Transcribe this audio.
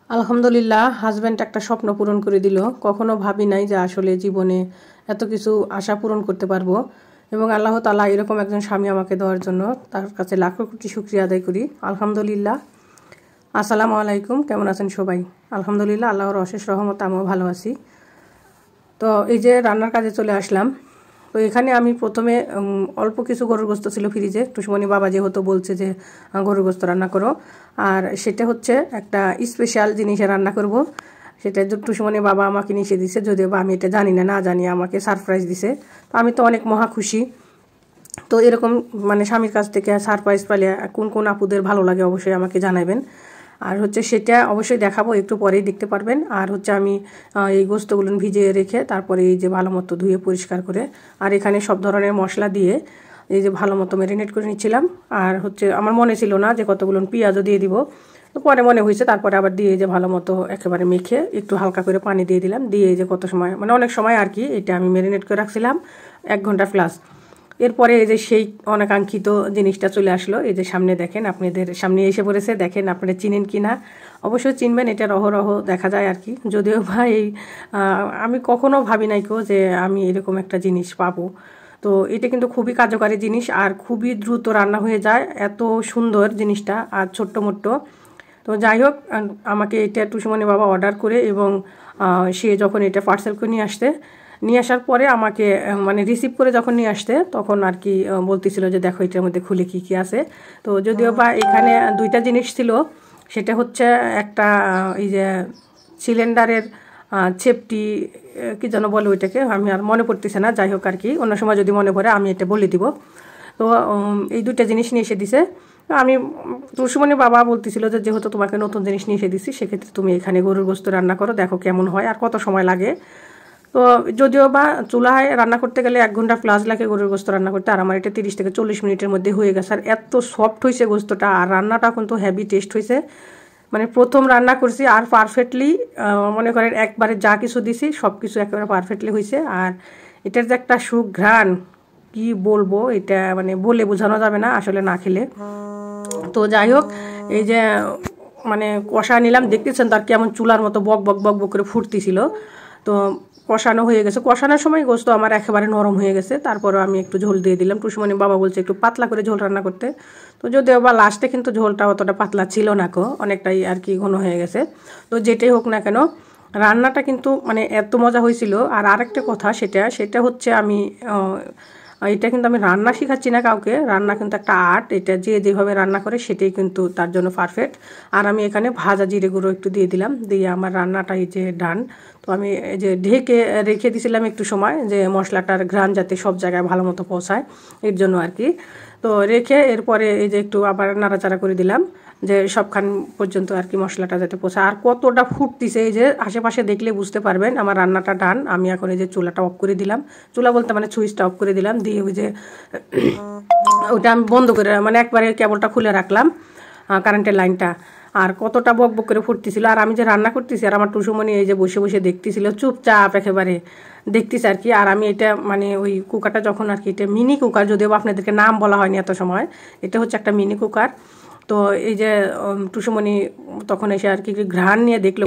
আলহামদুলিল্লাহ হাজব্যান্ড একটা স্বপ্ন পূরণ করে দিল। কখনো ভাবি নাই যে আসলে জীবনে এত কিছু আশা পূরণ করতে পারবো, এবং আল্লাহ তাআলা এরকম একজন স্বামী আমাকে দেওয়ার জন্য তার কাছে লাখো কোটি শুকরিয়া আদায় করি। আলহামদুলিল্লাহ। আসসালামু আলাইকুম, কেমন আছেন সবাই? আলহামদুলিল্লাহ, আল্লাহর অশেষ রহমতে আমিও ভালো আছি। তো এই যে রান্নার কাজে চলে আসলাম। তো এখানে আমি প্রথমে অল্প কিছু গরুর গোস্ত ছিল ফ্রিজে। টুসুমনি বাবা যেহেতু বলছে যে গরুর গোস্ত রান্না করো, আর সেটা হচ্ছে একটা স্পেশাল জিনিসে রান্না করব। সেটা টুসুমনি বাবা আমাকে নিষে দিছে, যদিও বা আমি এটা জানি না জানি আমাকে সারপ্রাইজ দিছে। তো আমি তো অনেক মহা খুশি। তো এরকম মানে স্বামীর কাছ থেকে সারপ্রাইজ পেলে কোন কোন আপুদের ভালো লাগে অবশ্যই আমাকে জানাবেন। আর হচ্ছে সেটা অবশ্যই দেখাবো, একটু পরেই দেখতে পারবেন। আর হচ্ছে আমি এই গোস্তগুলো ভিজিয়ে রেখে তারপরে এই যে ভালো মতো ধুয়ে পরিষ্কার করে আর এখানে সব ধরনের মশলা দিয়ে এই যে ভালো মতো ম্যারিনেট করে নিচ্ছিলাম। আর হচ্ছে আমার মনে ছিল না যে কতগুলো পেঁয়াজও দিয়ে দিব, তো পরে মনে হয়েছে, তারপরে আবার দিয়ে যে ভালো মতো একেবারে মেখে একটু হালকা করে পানি দিয়ে দিলাম, দিয়ে যে কত সময় মানে অনেক সময় আর কি এটা আমি ম্যারিনেট করে রাখছিলাম 1 ঘন্টা প্লাস। এরপরে এই যে সেই অনাকাঙ্ক্ষিত জিনিসটা চলে আসলো, এই যে সামনে দেখেন, আপনাদের সামনে এসে পড়েছে। দেখেন আপনারা চিনেন কি না, অবশ্যই চিনবেন, এটা রহ দেখা যায় আর কি। যদিও বা এই আমি কখনো ভাবি নাই যে আমি এরকম একটা জিনিস পাবো। তো এটা কিন্তু খুবই কার্যকারী জিনিস আর খুবই দ্রুত রান্না হয়ে যায়, এত সুন্দর জিনিসটা আর ছোট্ট মোট্ট। তো যাই হোক, আমাকে এটা টুসুমনি বাবা অর্ডার করে এবং সে যখন এটা পার্সেল করে নিয়ে আসার পরে আমাকে মানে রিসিভ করে যখন নিয়ে আসতে তখন আর কি বলতেছিল যে দেখো এটার মধ্যে খুলে কি কি আছে। তো যদিও বা এখানে 2টা জিনিস ছিল, সেটা হচ্ছে একটা এই যে সিলিন্ডারের চেপটি কি যেন বলে ওইটাকে, আমি আর মনে পড়তেছে না। যাই হোক আর কি, অন্য সময় যদি মনে পড়ে আমি এটা বলে দিব। তো এই 2টা জিনিস নিয়ে এসে দিছে। আমি টুসুমনি বাবা বলতেছিল যে যেহেতু তোমাকে নতুন জিনিস নিয়ে এসে দিছি, সেক্ষেত্রে তুমি এখানে গরুর গোস্ত রান্না করো, দেখো কেমন হয় আর কত সময় লাগে। তো যদিও বা চুলায় রান্না করতে গেলে 1 ঘন্টা প্লাস লাগে গরুর গোস্ত রান্না করতে, আর আমার এটা 30 থেকে 40 মিনিটের মধ্যে হয়ে গেছে। আর এত সফট হয়েছে গোস্তটা, আর রান্নাটা কিন্তু হেভি টেস্ট হয়েছে। মানে প্রথম রান্না করছি আর পারফেক্টলি মনে করেন একবারে যা কিছু দিছি সব কিছু একেবারে পারফেক্টলি হয়েছে। আর এটার যে একটা সুঘ্রাণ কি বলবো, এটা মানে বলে বোঝানো যাবে না আসলে না খেলে। তো যাই হোক, এই যে মানে কষা নিলাম, দেখতেছেন তার কেমন চুলার মতো বক বক বক বক করে ফুটতেছিল। তো কষানো হয়ে গেছে, কষানোর সময় গোস্ত আমার একেবারে নরম হয়ে গেছে। তারপরে আমি একটু ঝোল দিয়ে দিলাম। টুসুমনি বাবা বলছে একটু পাতলা করে ঝোল রান্না করতে। তো যদিও বা লাস্টে কিন্তু ঝোলটা অতটা পাতলা ছিল না, অনেকটাই আর কি ঘন হয়ে গেছে। তো যেটাই হোক না কেন, রান্নাটা কিন্তু মানে এত মজা হয়েছিল। আর আরেকটা কথা, সেটা হচ্ছে আমি এটা কিন্তু আমি রান্না শেখাচ্ছি না কাউকে, রান্না কিন্তু একটা আর্ট। এটা যে যেভাবে রান্না করে সেটাই কিন্তু তার জন্য পারফেক্ট। আর আমি এখানে ভাজা জিরে গুঁড়ো একটু দিয়ে দিলাম, দিয়ে আমার রান্নাটা এই যে ডান। তো আমি এই যে ঢেকে রেখে দিয়েছিলাম একটু সময়, যে মশলাটার ঘ্রাণ যাতে সব জায়গায় ভালো মতো পৌঁছায়, এর জন্য আর কি। তো রেখে এরপরে এই যে একটু আবার নাড়াচাড়া করে দিলাম, যে সবখান পর্যন্ত আর কি মশলাটা যাতে পৌঁছায়। আর কতটা ফুটতিছে, এই যে আশেপাশে দেখলে বুঝতে পারবেন আমার রান্নাটা ডান। আমি এখন এই যে চুলাটা অফ করে দিলাম, চুলা বলতে মানে সুইচটা অফ করে দিলাম, দিয়ে ওই যে ওটা আমি বন্ধ করে মানে একবারে কেবলটা খুলে রাখলাম, কারেন্টের লাইনটা। আর কতটা বক বক করে ফুটতেছিল, আর আমি যে রান্না করতেছি আর আমার টুসুমনি এই যে বসে বসে দেখতেছিল চুপচাপ একেবারে দেখতেছে আর কি। আর আমি এটা মানে ওই কুকারটা যখন আর কি, এটা মিনি কুকার, যদিও আপনাদেরকে নাম বলা হয়নি এত সময়, এটা হচ্ছে একটা মিনি কুকার। তো এই যে টুসুমনি তখন এসে আর কি ঘ্রাণ নিয়ে দেখলো।